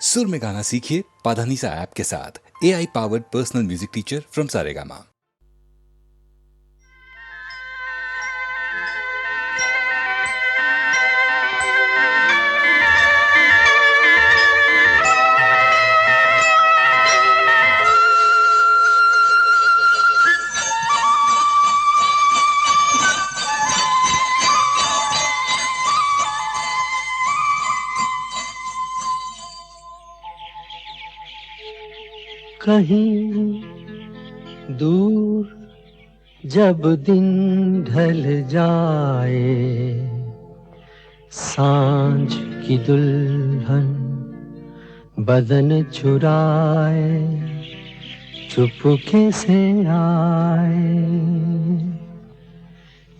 सुर में गाना सीखिए पाधानीसा ऐप के साथ। AI powered personal music teacher from Saregama. कहीं दूर जब दिन ढल जाए, सांझ की दुल्हन बदन चुराए चुपके से आए।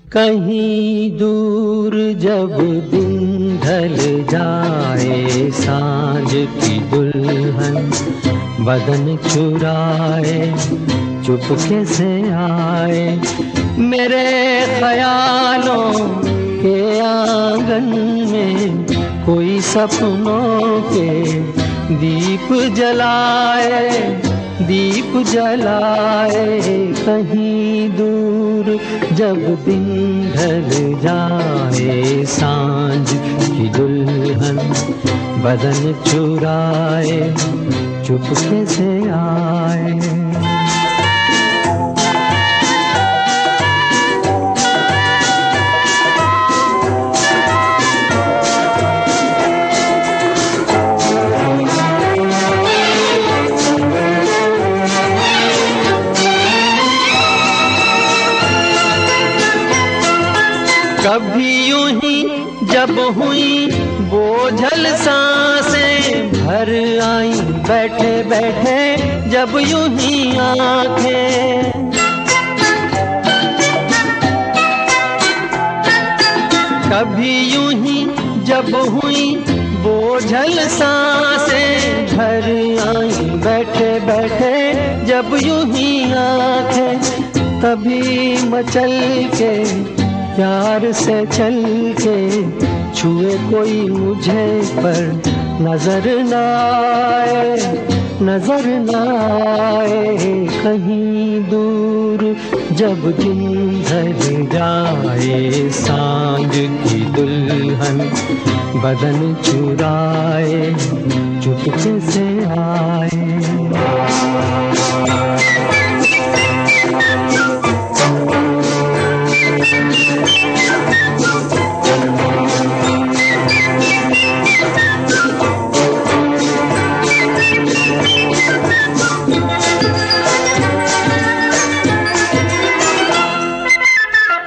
कहीं दूर जब दिन ढल जाए, सांझ की दुल्हन बदन चुराए चुपके से आए। मेरे ख्यालों के आंगन में कोई सपनों के दीप जलाए, दीप जलाए। कहीं दूर जब दिन ढल जाए, सांझ की दुल्हन बदन चुराए चुपके से आए। कभी यूं ही जब हुई बोझल सांसें भर आई, बैठे बैठे जब यूं ही आंखें। कभी यूं ही जब हुई बोझल सांसें भर आई, बैठे बैठे जब यूं ही आंखें। तभी मचल के प्यार से चल के छुए कोई मुझे पर नजर न आए, नजर न आए। कहीं दूर जब दिन ढल जाए, सांझ की दुल्हन बदन चुराए चुपके से आए।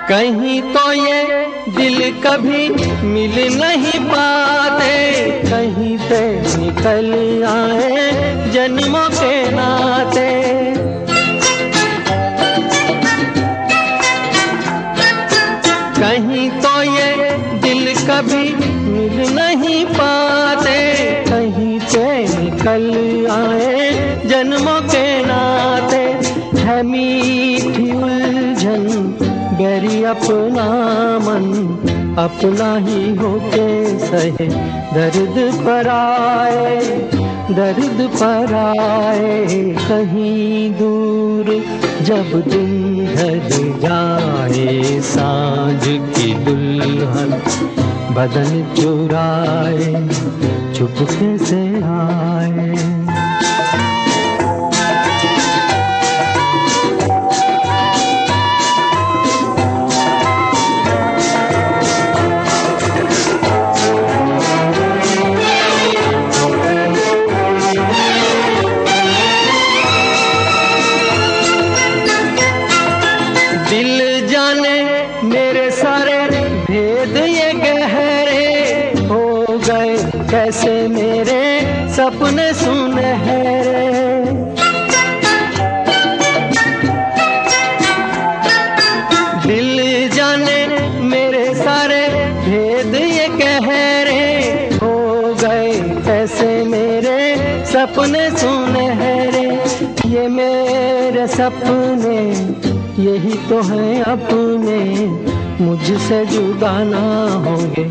कहीं तो ये दिल कभी मिल नहीं पाते, कहीं से निकल आए जन्मों के नाते। कहीं तो ये दिल कभी मिल नहीं पाते, कहीं से निकल आए जन्मों के नाते। है मीठी उलझन बैरी अपना मन, अपना ही होके सहे दर्द पर आए, दर्द पर आए। कहीं दूर जब दिन ढल जाए, सांझ की दुल्हन बदन चुराए चुपके से आए। कैसे मेरे सपने सुनहरे, दिल जाने मेरे सारे भेद ये कह रहे हो गए। कैसे मेरे सपने सुनहरे, ये मेरे सपने यही तो हैं अपने, मुझसे जुदा ना होंगे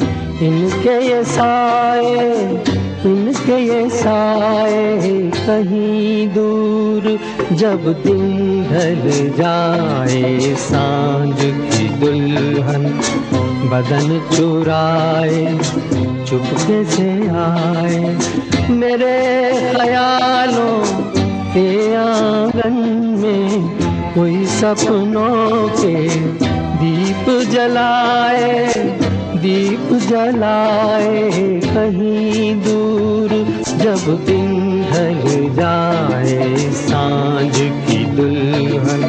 इनके ये साए, इनके ये साए कहीं दूर, जब दिन ढल जाए सांझ की दुल्हन बदन चुराए चुपके से आए, मेरे ख्यालों के आंगन में कोई सपनों के दीप जलाए, दीप जलाए कहीं दूर, जब दिन ढल जाए सांझ की दुल्हन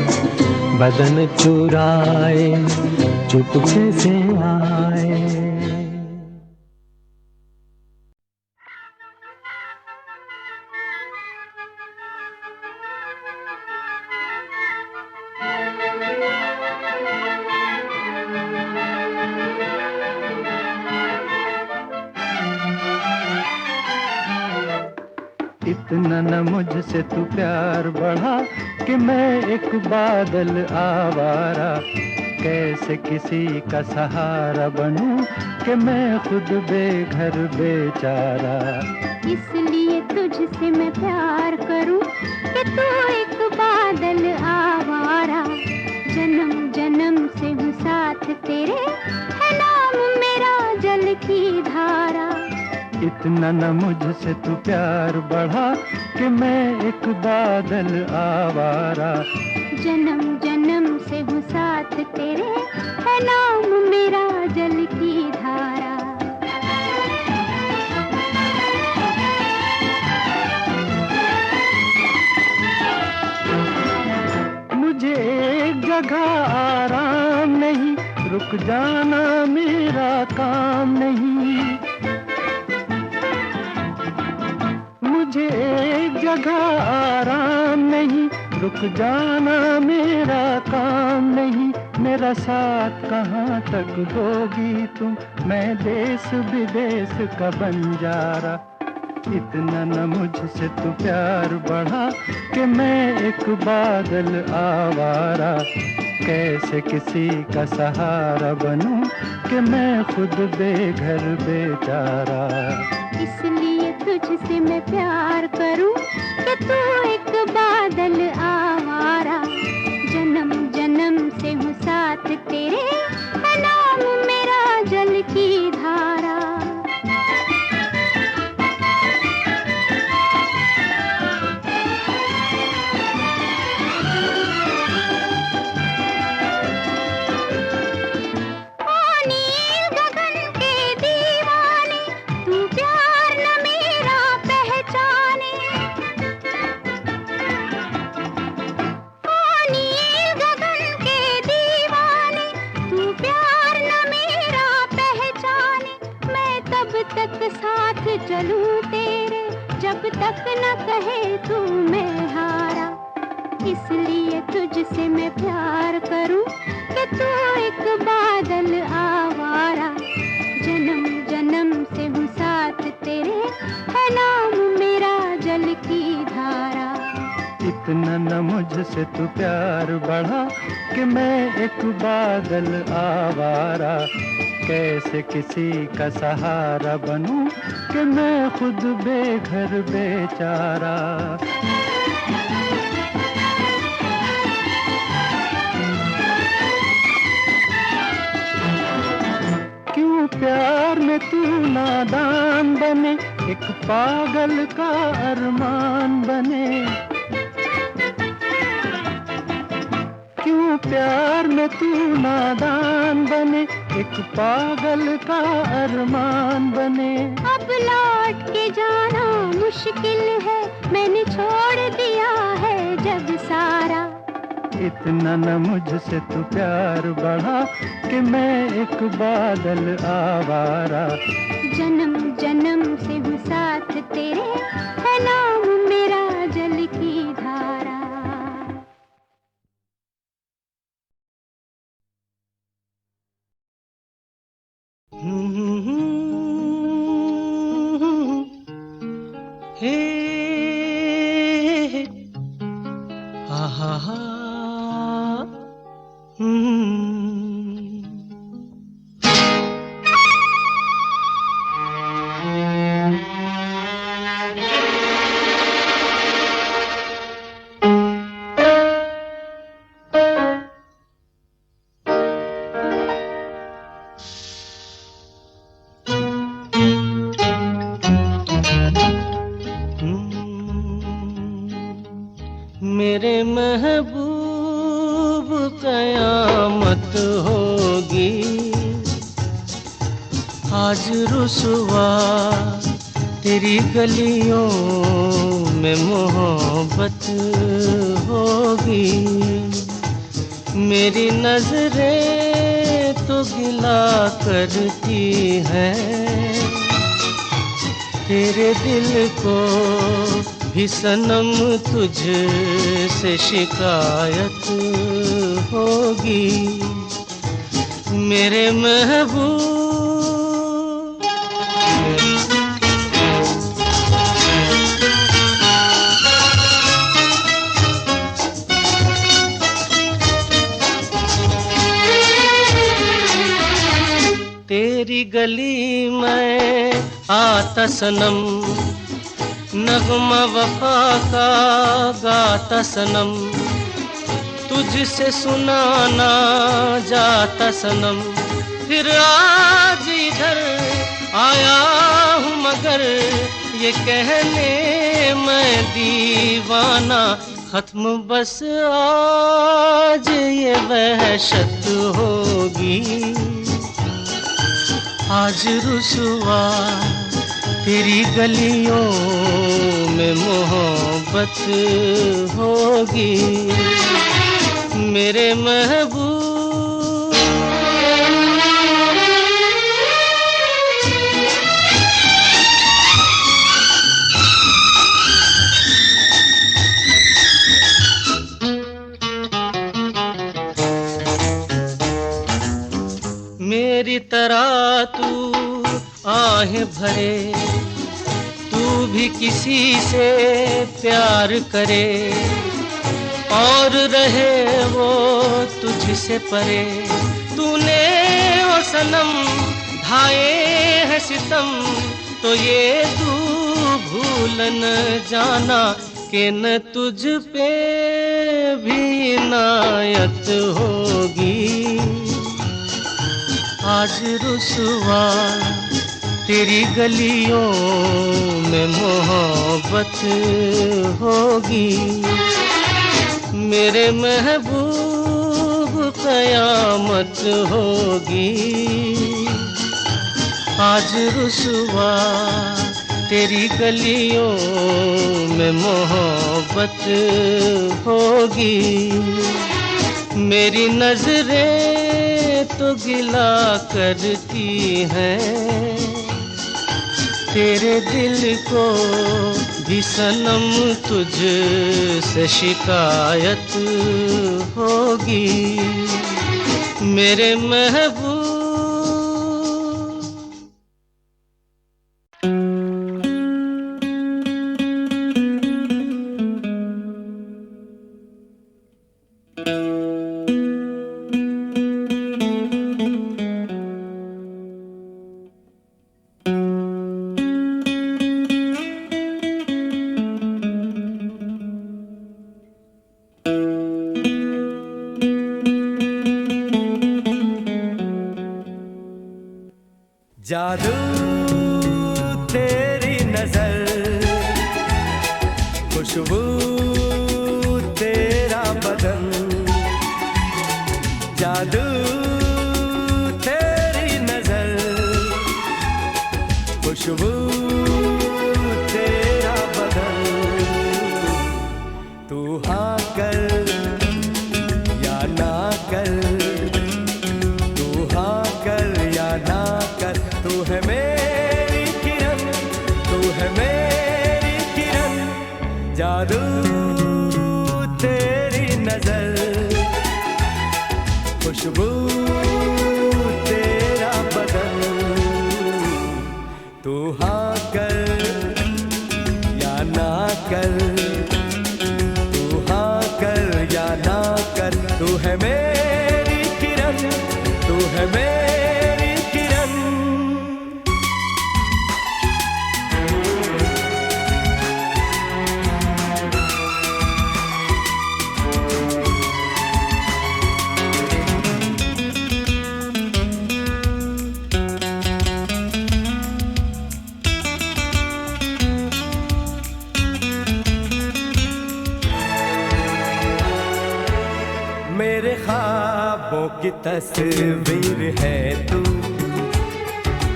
बदन चुराए चुपके से आए। इतना न मुझसे तू प्यार बढ़ा कि मैं एक बादल आवारा, कैसे किसी का सहारा बनूं कि मैं खुद बेघर बेचारा। इसलिए तुझसे मैं प्यार करूं कि तू एक बादल आवारा, जन्म जन्म से हूँ साथ तेरे, है नाम मेरा जल की धारा। इतना न मुझसे तू प्यार बढ़ा कि मैं एक बादल आवारा, जन्म जन्म से हूँ साथ तेरे, है नाम मेरा जल की धारा। मुझे एक जगह आराम नहीं, रुक जाना मेरा काम नहीं। मुझे एक जगह आराम नहीं, रुक जाना मेरा काम नहीं। मेरा साथ कहाँ तक दोगी तुम, मैं देश विदेश का बंजारा। इतना न मुझसे तू प्यार बढ़ा कि मैं एक बादल आवारा, कैसे किसी का सहारा बनूं कि मैं खुद बेघर बेचारा। इसलिए तुझसे मैं प्यार करूं कि तू एक बादल आवारा, जन्म जन्म से हूँ साथ तेरे, है नाम मेरा जल की धारा। चलूं तेरे जब तक न कहे तू मैं हारा। इसलिए तुझसे मैं प्यार करूं कि तू एक बादल आवारा, जन्म जन्म से हूँ साथ तेरे, है नाम मेरा जल की धारा। इतना न मुझसे तू प्यार बढ़ा कि मैं एक बादल आवारा, कैसे किसी का सहारा बनूं कि मैं खुद बेघर बेचारा। क्यों प्यार में तू नादान बने, एक पागल का अरमान बने। क्यों प्यार में तू नादान बने, एक पागल का अरमान बने। अब लौट के जाना मुश्किल है, मैंने छोड़ दिया है जग सारा। इतना न मुझसे तू प्यार बढ़ा कि मैं एक बादल आवारा, जन्म जन्म से हूँ साथ तेरे, है नाम मेरा जल की धारा। मेरे महबूब कयामत होगी, आज रुसवा तेरी गलियों में मोहब्बत होगी। मेरी नजरें तो गिला करती हैं, तेरे दिल को भी सनम तुझसे शिकायत होगी। मेरे महबूब तेरी गली में आता सनम, नगमा वफा का गाता सनम, तुझसे सुनाना जाता सनम। फिर आज इधर आया हूँ मगर ये कहने मैं दीवाना, खत्म बस आज ये वहशत होगी। आज रुसवा तेरी गलियों में मोहब्बत होगी। मेरे महबूब मेरी तरह तू आहें भरे, तू भी किसी से प्यार करे और रहे वो तुझसे परे। तूने वो सनम ढाए है सितम, तो ये तू भूल न जाना कि न तुझ पे भी इनायत होगी। आज रुसवा तेरी गलियों में मोहब्बत होगी। मेरे महबूब कयामत होगी। आज रुसवा तेरी गलियों में मोहब्बत होगी। मेरी नजरें तो गिला करती हैं, तेरे दिल को भी सनम तुझसे शिकायत होगी। मेरे महबूब जादू तेरी नजर, खुशबू तेरा बदन, जादू तेरी नजर, खुशबू तेरा बदन। तू हाँ कर या ना कर, तू हाँ कर या ना कर, तू है मेरी किरण, तू है मेरी किरण। जादू तेरी नजर, खुशबू तेरा बदन। तू हाँ कर या ना कर, तू हाँ कर या ना कर, तू है मेरी किरण, तू है मेरी किरण। ख्वाबों की तस्वीर है तू,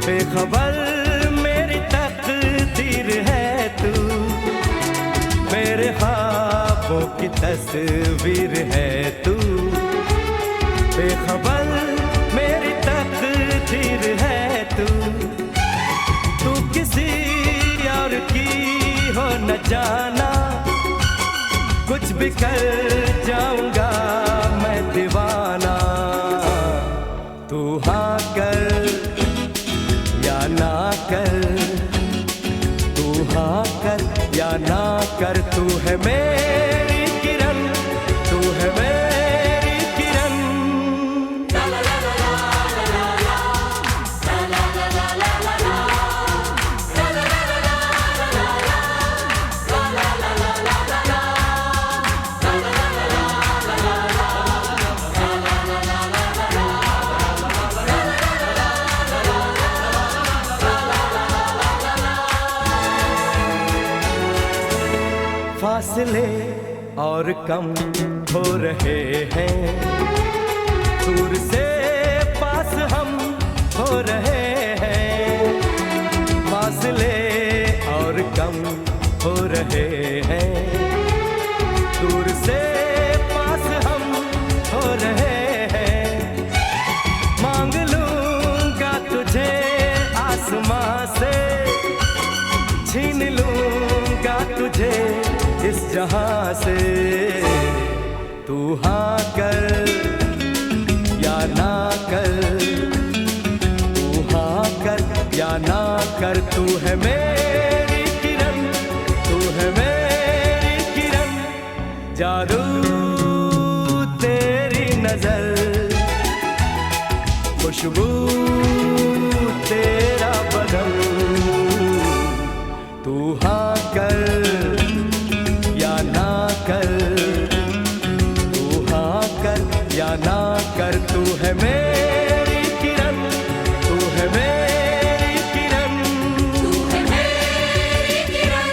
बेखबर मेरी तकदीर है तू, मेरे ख्वाबों की तस्वीर है तू, बेखबर मेरी तकदीर है तू। तू किसी और की हो न जाना, कुछ भी कर जाऊंगा मैं दीवाना। तू हाँ कर या ना कर, तू हाँ कर या ना कर, तू है मेरी किरण, तू है मेरी किरण। फासले और कम हो रहे हैं, दूर से पास हम हो रहे हैं। फासले और कम हो रहे हैं, दूर से पास हम हो रहे हैं। मांग लूंगा तुझे आसमां से, छीन लूंगा तुझे इस जहां से। तू हाँ कर या ना कर, तू हाँ कर या ना कर, तू है मेरी किरण, तू है मेरी किरण। जादू तेरी नजर, खुशबू तेरा बदन। तू हाँ कर या ना कर, तू हाँ कर या ना कर, तू है मेरी किरण, तू है मेरी किरण। तू है मेरी किरण,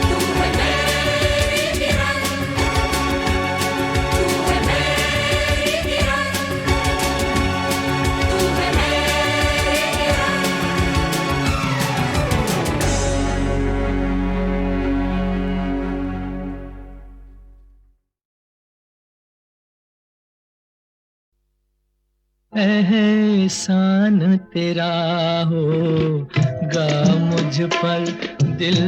तू है मेरी किरण, तू है मेरी किरण, तू है मेरी किरण। एहसान तेरा होगा मुझ पर, दिल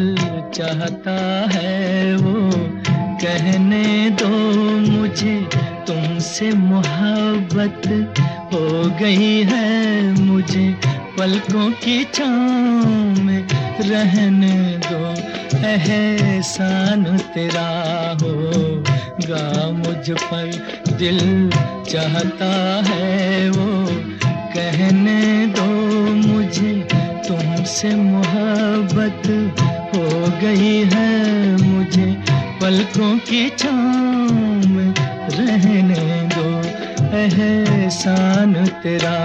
चाहता है वो कहने दो मुझे, तुमसे मोहब्बत हो गई है मुझे, पलकों की छाँव में रहने दो। एहसान तेरा होगा मुझ पर, दिल चाहता है वो कहने दो मुझे, तुमसे मोहब्बत हो गई है मुझे, पलकों की छाँव में रहने दो। एहसान तेरा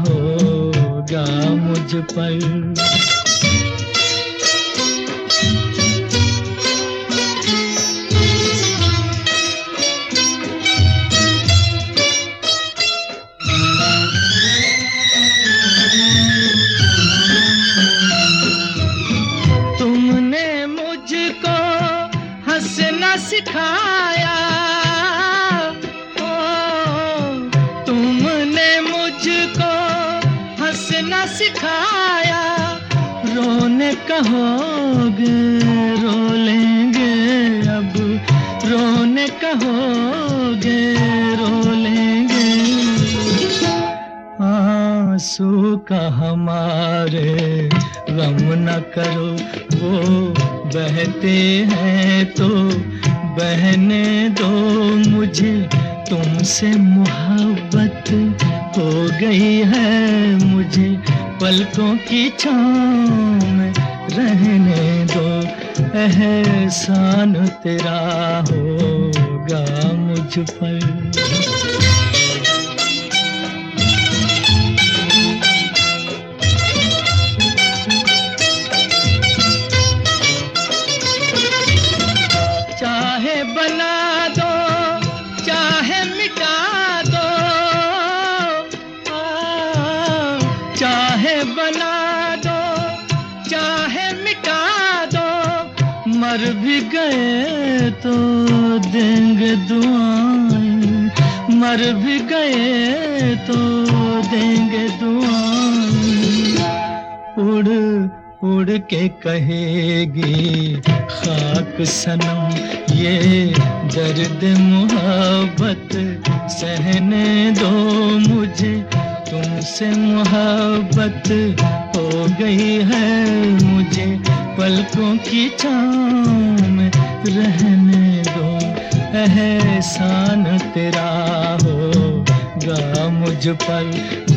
होगा मुझ पर। सिखाया ओ, तुमने मुझको हंसना सिखाया, रोने कहोगे रो लेंगे अब, रोने कहोगे रो लेंगे। आंसू का हमारे गम न करो, वो बहते हैं तो बहने दो मुझे, तुमसे मोहब्बत हो गई है मुझे, पलकों की छाँव में रहने दो। एहसान तेरा होगा मुझ पर। चाहे बना दो चाहे मिटा मर भी गए तो देंगे दुआएं, मर भी गए तो देंगे दुआएं। उड़ उड़ के कहेगी खाक सनम ये दर्द मोहब्बत सहने दो मुझे, तुमसे मोहब्बत हो गई है मुझे, पलकों की छाँव में रहने दो। एहसान तेरा होगा मुझ पर,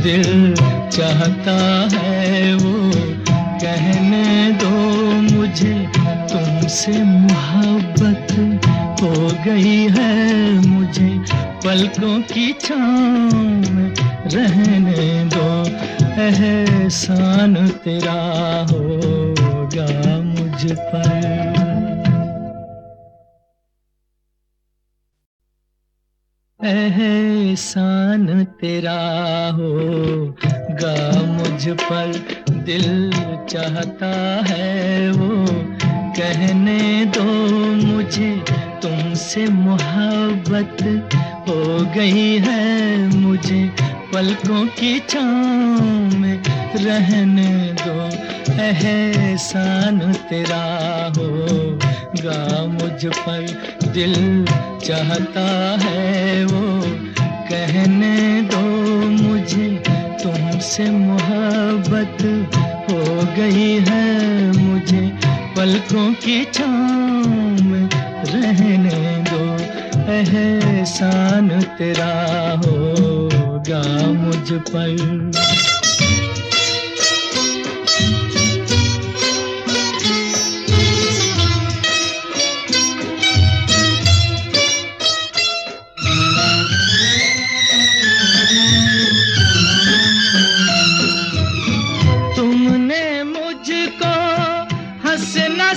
दिल चाहता है वो कहने दो मुझे, तुमसे मोहब्बत हो गई है मुझे, पलकों की छाँव में रहने दो। एहसान तेरा होगा मुझ पर। एहसान तेरा होगा मुझ पर, दिल चाहता है वो कहने दो मुझे, तुमसे मोहब्बत हो गई है मुझे, पलकों की छाँव में रहने दो। एहसान तेरा होगा मुझ पर, दिल चाहता है वो कहने दो मुझे, तुमसे मोहब्बत हो गई है मुझे, पलकों की छाँव में रहने दो। एहसान तेरा होगा मुझ पर।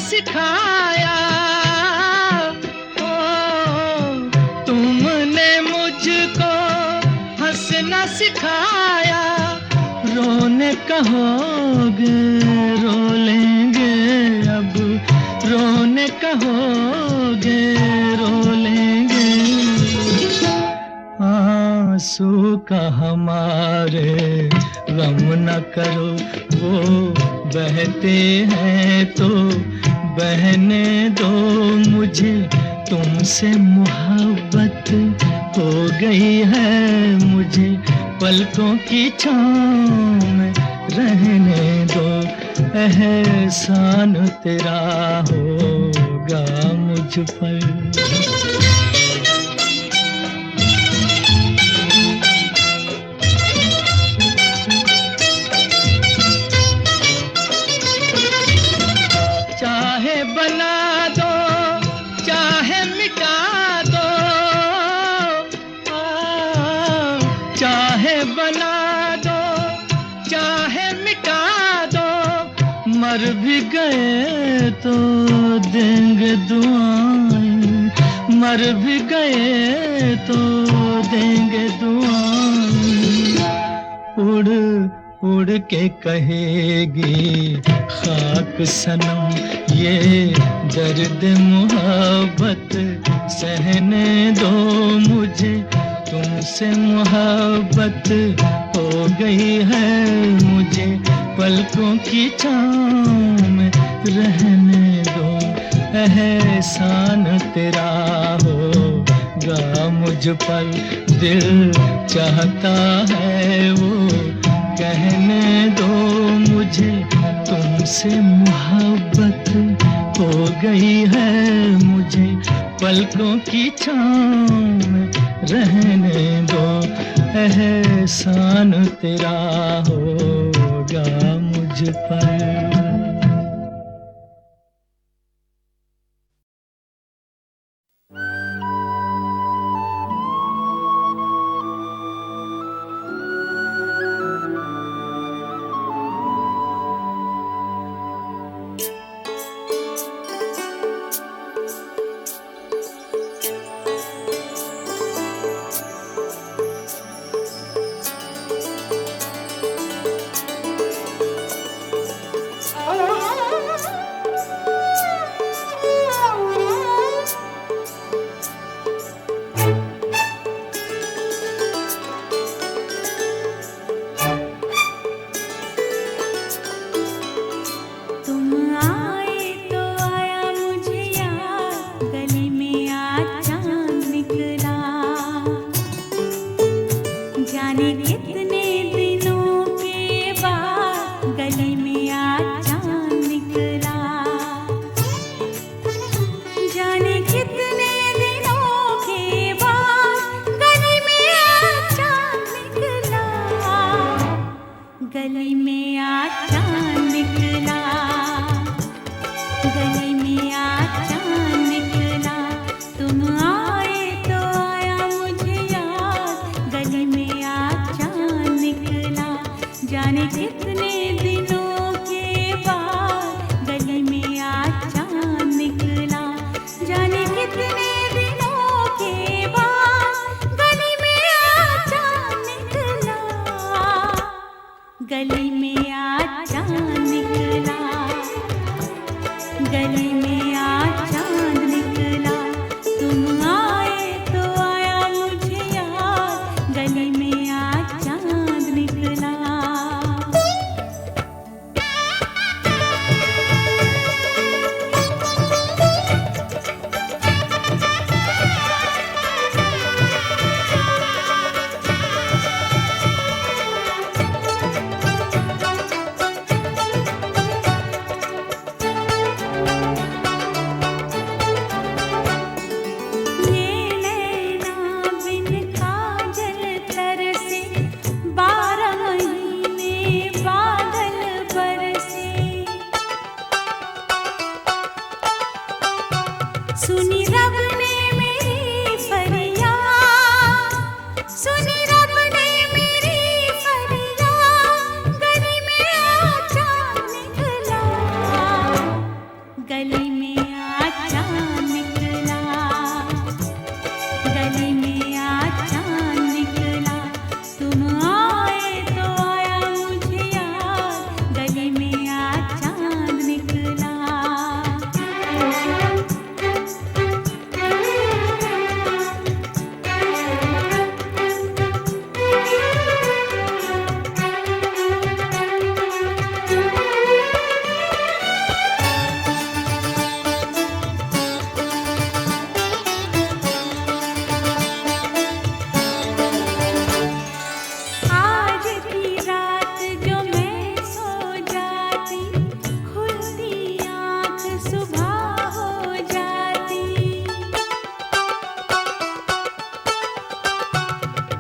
सिखाया ओ, तुमने मुझको हंसना सिखाया, रोने कहोगे रो लेंगे अब, रोने कहोगे रो लेंगे। आंसू का हमारे गम न करो, वो बहते हैं तो बहने दो मुझे, तुमसे मोहब्बत हो गई है मुझे, पलकों की छाँव में रहने दो। एहसान तेरा होगा मुझ पर। मर भी गए तो देंगे दुआएं, मर भी गए तो देंगे दुआएं। उड़ उड़ के कहेगी खाक सनम ये दर्द मोहब्बत सहने दो मुझे, तुमसे मोहब्बत हो गई है मुझे, पलकों की छाँव में रहने दो। एहसान तेरा होगा मुझ पर, दिल चाहता है वो कहने दो मुझे, तुमसे मोहब्बत हो गई है मुझे, पलकों की छाँव में रहने दो। एहसान तेरा होगा मुझ पर। गली में आज चांद निकला, तुम आए तो आया मुझे याद। गली में आज चांद निकला, जाने कितने दिनों के बाद। गली में आज चांद निकला, जाने कितने दिनों के बाद। गली में आज चांद निकला, गली में आज चांद निकला, गली में आज चांद निकला, तुम आए तो आया मुझे याद। गली में आज चांद निकला। सुनी रब ने मेरी फरियाद, सुनी रब ने मेरी फरियाद। गली में आज चांद निकला, गली में आज चांद निकला, गली में आज चांद निकला, तुम आए तो आया मुझे याद। गली में आज चांद निकला। आज की रात जो मैं सो जाती, खुलती आँख सुबह हो जाती।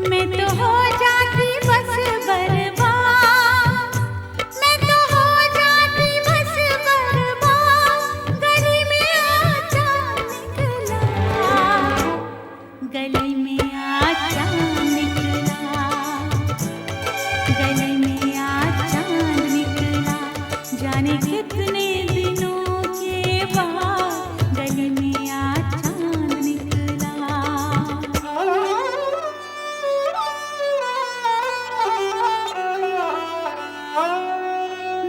मैं तो हो जाती बस बर्बाद, मैं तो हो जाती बस बर्बाद। गली में आज चांद निकला, गली में आज चांद निकला, गली में आज चांद निकला, जाने कितने दिनों के बाद। गली में आज चांद निकला।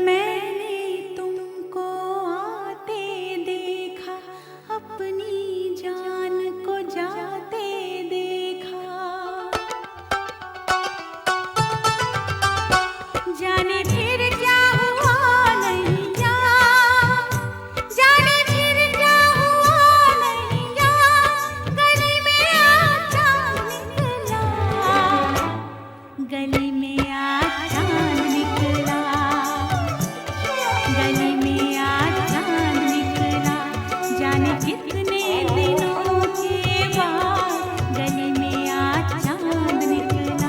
मैंने तुमको आते देखा, अपनी जान को जाते देखा। जाने फिर क्या हुआ नैया, जाने फिर क्या हुआ नैया। गली में आज चांद निकला, गली में आज चांद निकला, गली में आज चांद निकला, जाने कितने दिनों के बाद। गली में आज चांद निकला।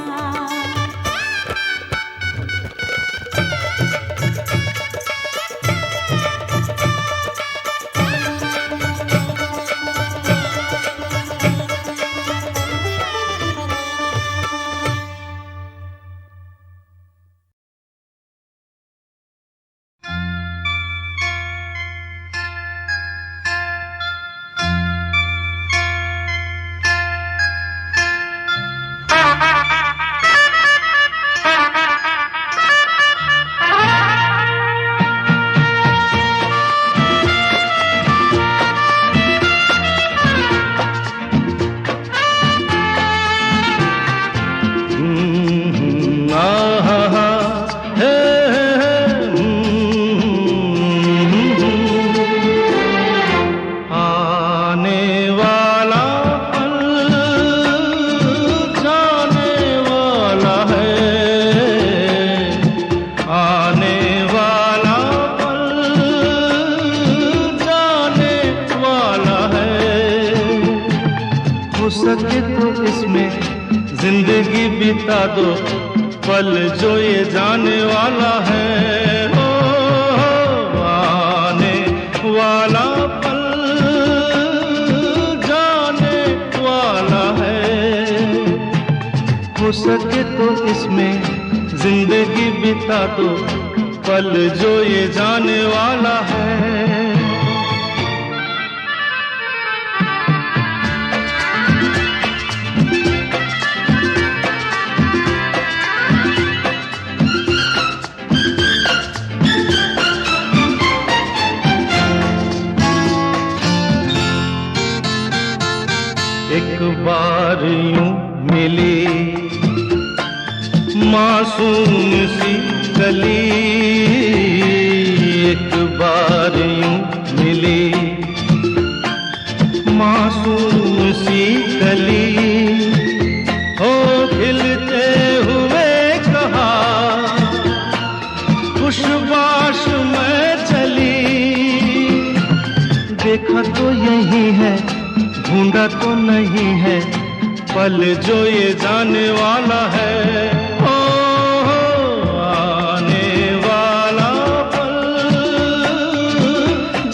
सके तो इसमें जिंदगी बिता दो, पल जो ये जाने वाला है। आने वाला पल जाने वाला है। हो सके तो इसमें जिंदगी बिता दो, पल जो ये जाने वाला है। एक बार यूं मिली मासूम सी कली, एक बार यूं मिली मासूम सी कली, हो खिलते हुए कहा खुशबाश में चली। देखा तो यही है, ढूंढा तो नहीं है, पल जो ये जाने वाला है। ओ आने वाला पल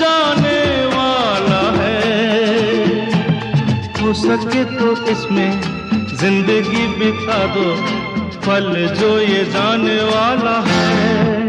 जाने वाला है। हो सके तो इसमें जिंदगी बिता दो, पल जो ये जाने वाला है।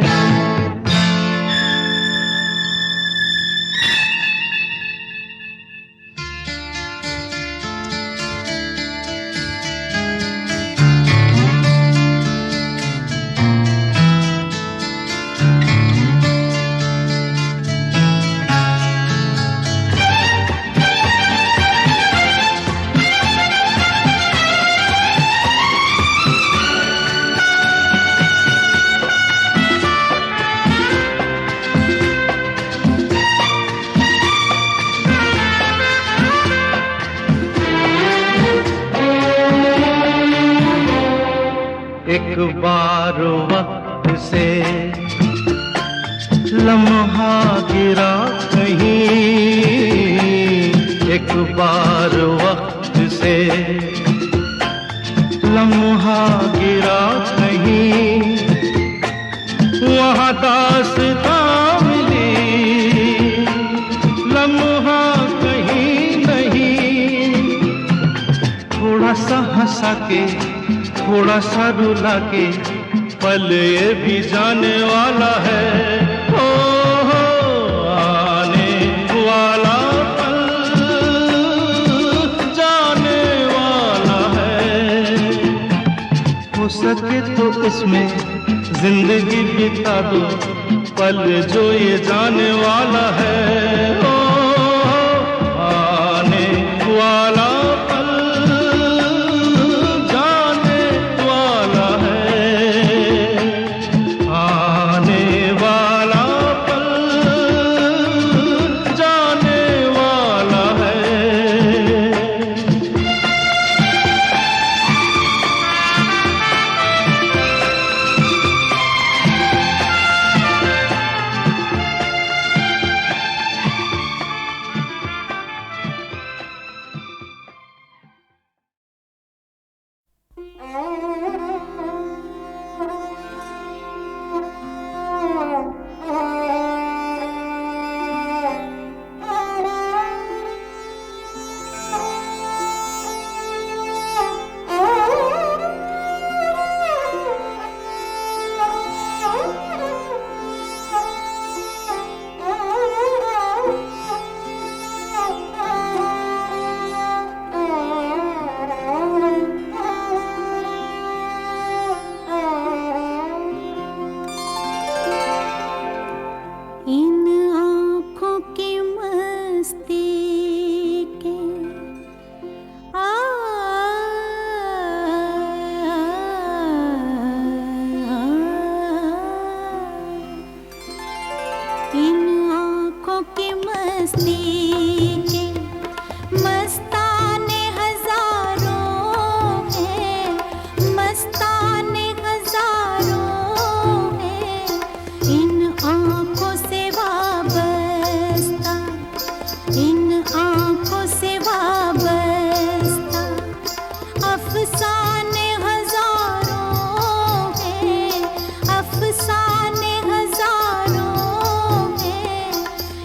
एक बार वक्त से लम्हा गिरा कहीं, एक बार वक्त से लम्हा गिरा कहीं, वहाँ दास्तां मिली लम्हा कहीं नहीं। थोड़ा सा हंसा के थोड़ा सा रुला के, पल ये भी जाने वाला है। ओ आने वाला पल जाने वाला है। हो सके तो इसमें जिंदगी बिता दो, पल जो ये जाने वाला है। ओ आने वाला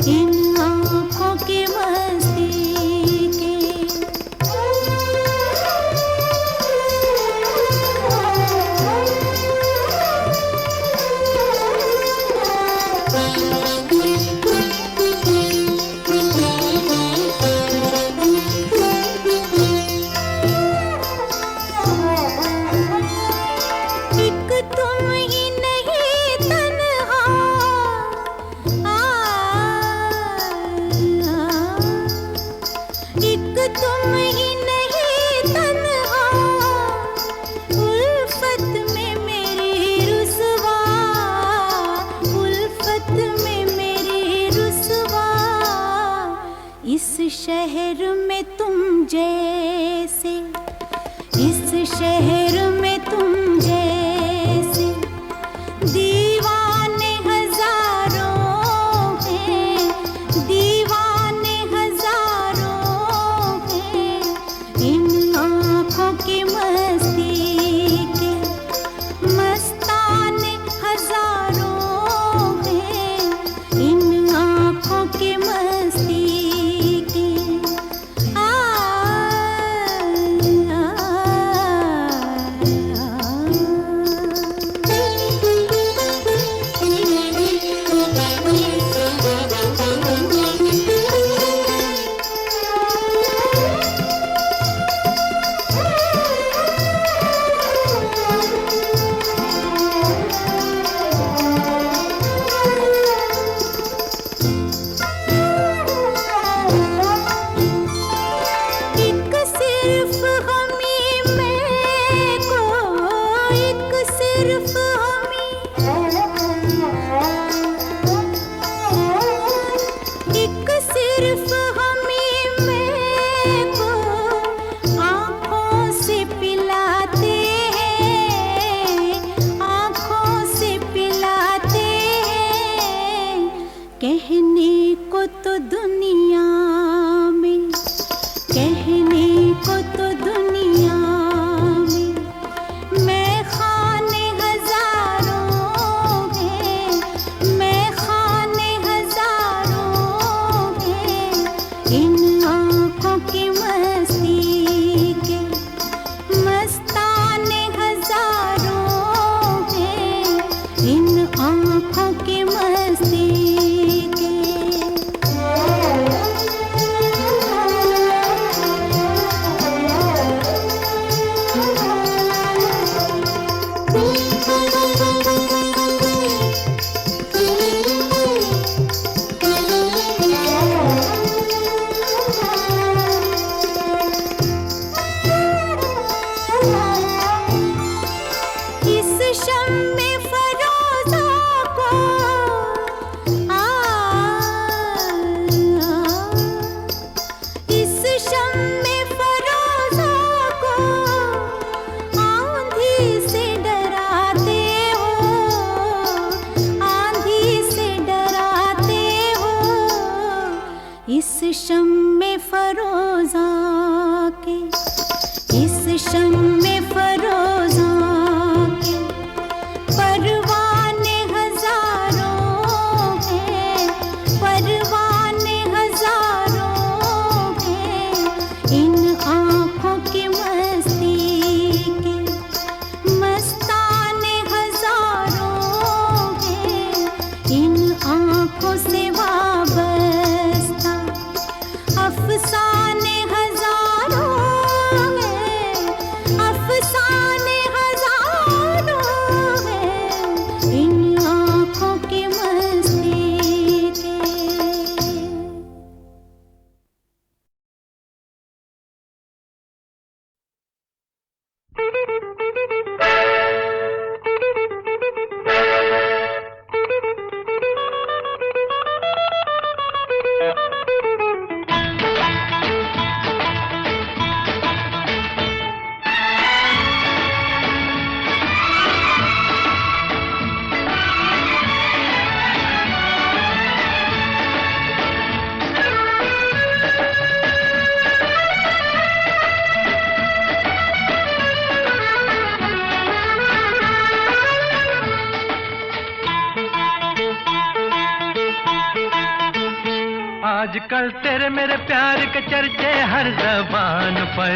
इन इस शहर में तुम जैसे, इस शहर में तुम जैसे दीवाने हजारों हैं, दीवाने हजारों हैं। इन आँखों की मस्ती के मस्ताने हजारों हैं, इन आँखों की मस्ती के। एक सिर्फ हमी में को, एक सिर्फ हमी, एक सिर्फ हमी में को आँखों से पिलाते हैं, आँखों से पिलाते हैं। कहने को तो दुनिया में, कहने को तो दुनिया में मैं खाने हजारों हैं, मैं खाने हजारों हैं। इन आँखों की मस्ती के मस्ताने हजारों हैं, इन आँखों की मस्ती के। इस शम्मे फरोज़ा को इस शम्मे फरोज़ा को आंधी से डराते हो, आंधी से डराते हो। इस शम्मे फरोज़ा के, इस शम्मे फरोज़ा के परवाने हजारों हैं, परवाने हजारों हैं। इन आँखों की मस्ती के मस्ताने हजारों हैं, इन आँखों से वाबस्ता अफसाने हजारों हैं, अफसाने हजारों हैं। इन आँखों की मस्ती के। आजकल तेरे मेरे प्यार के चर्चे हर जबान पर,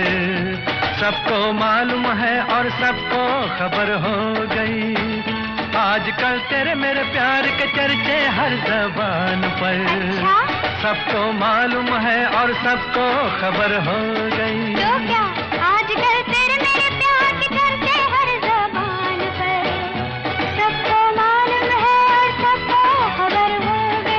सबको मालूम है और सबको खबर हो गई। आजकल तेरे मेरे प्यार के चर्चे हर जबान पर, सबको मालूम है और सबको खबर हो गई। तो क्या आजकल तेरे मेरे प्यार के चर्चे हर ज़बान पर, सबको मालूम है और सबको खबर हो गई।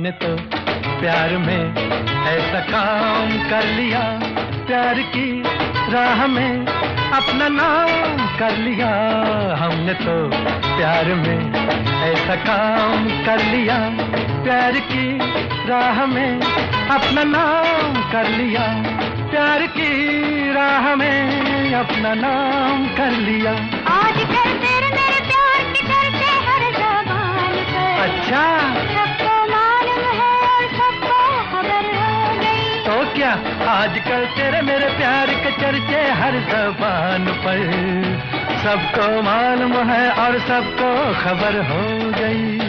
हमने तो प्यार में ऐसा काम कर लिया, प्यार की राह में अपना नाम कर लिया। हमने तो प्यार में ऐसा काम कर लिया, प्यार की राह में अपना नाम कर लिया, प्यार की राह में अपना नाम कर लिया। आजकल तेरे मेरे प्यार की चर्चे हर ज़बान पर। अच्छा, सबको मालूम है और सबको खबर हो गई। तो क्या आजकल तेरे मेरे प्यार के चर्चे हर ज़बान पर, सबको मालूम है और सबको खबर हो गई।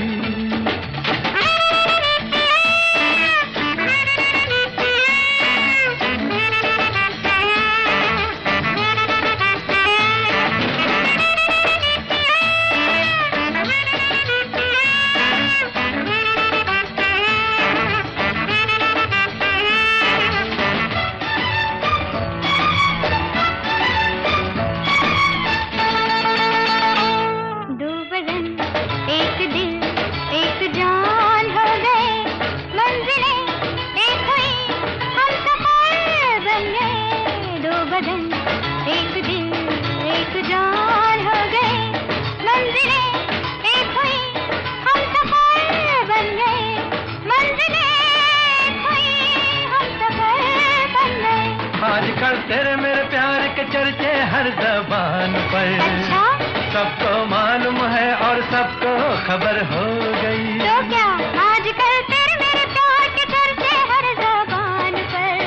आजकल तेरे मेरे प्यार के चर्चे हर ज़बान पर। अच्छा? सबको मालूम है और सबको खबर हो गई। तो क्या आजकल तेरे मेरे प्यार के चर्चे हर ज़बान पर,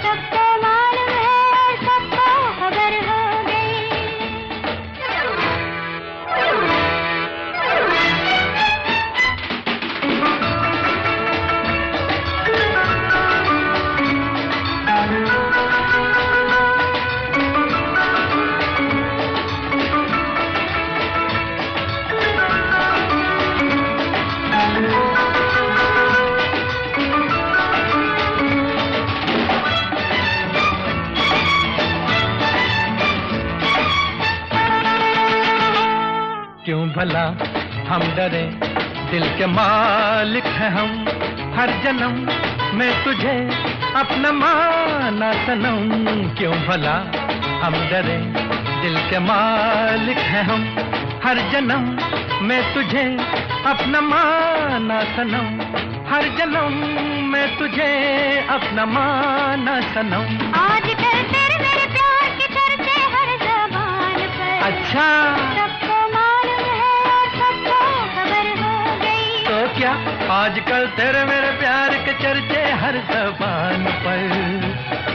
सबको मालूम है और सबको खबर हो क्यों भला हम डरे, दिल के मालिक हैं हम, हर जन्म मैं तुझे अपना माना सनम। क्यों भला हम डरे, दिल के मालिक हैं हम, हर जन्म मैं तुझे अपना माना सनम, हर जन्म मैं तुझे अपना माना सनम। आजकल तेरे मेरे प्यार के चर्चे हर ज़बान पर। अच्छा, सबको मालूम है और सबको खबर हो गई। तो क्या आजकल तेरे मेरे प्यार के चर्चे हर ज़बान पर,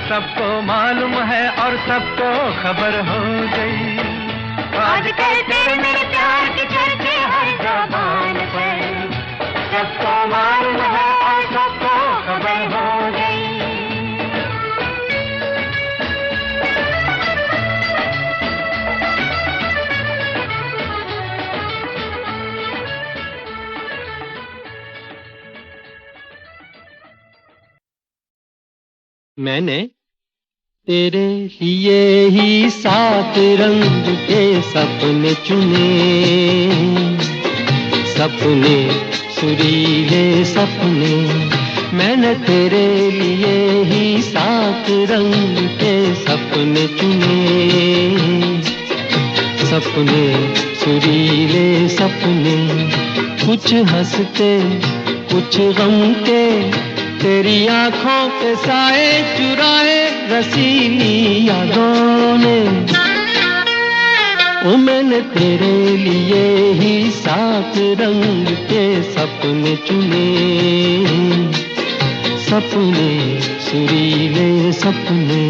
सबको मालूम है और सबको खबर हो गई। आजकल तेरे मेरे प्यार के चर्चे हर ज़बान पर, सबको मालूम है और सबको खबर हो गई। मैंने तेरे लिए ही 7 रंग के सपने चुने, सपने सुरीले सपने। मैंने तेरे लिए ही 7 रंग के सपने चुने, सपने सुरीले सपने। कुछ हंसते कुछ गम के, तेरी आंखों के साए चुराए रसीली यादों ने। ओ मैंने तेरे लिए ही 7 रंग के सपने चुने, सपने सुरीले सपने।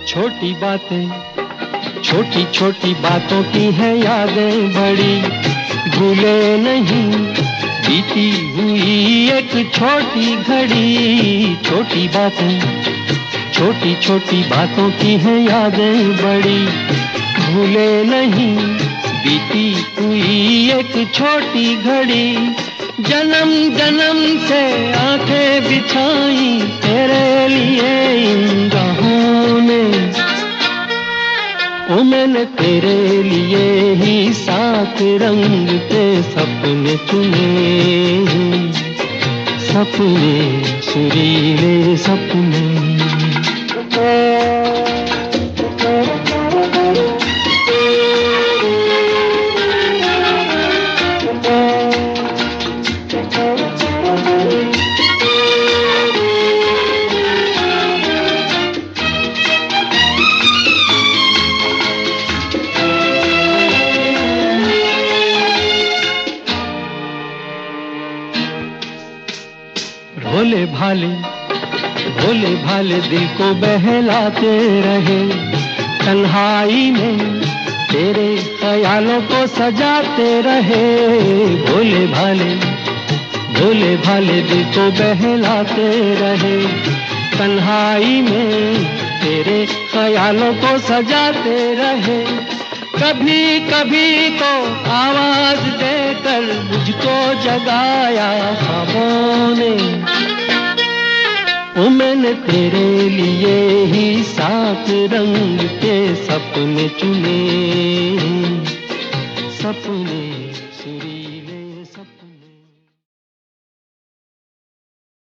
छोटी बातें, छोटी छोटी बातों की है यादें बड़ी, भूले नहीं बीती हुई एक छोटी घड़ी। छोटी बातें, छोटी छोटी बातों की है यादें बड़ी, भूले नहीं बीती हुई एक छोटी घड़ी। जन्म जन्म से आंखें बिछाई तेरे लिए इन राहों ने, ओ मैंने तेरे लिए ही 7 रंग के सपने चुने, सपने सुरीले सपने। भोले भाले दिल को बहलाते रहे, तन्हाई में तेरे ख्यालों को सजाते रहे। भोले भाले दिल को बहलाते रहे, तन्हाई में तेरे ख्यालों को सजाते रहे। कभी कभी तो आवाज देकर मुझको जगाया ख्वाबों ने, ओ मैंने तेरे लिए ही 7 रंग के सपने चुने, सपने।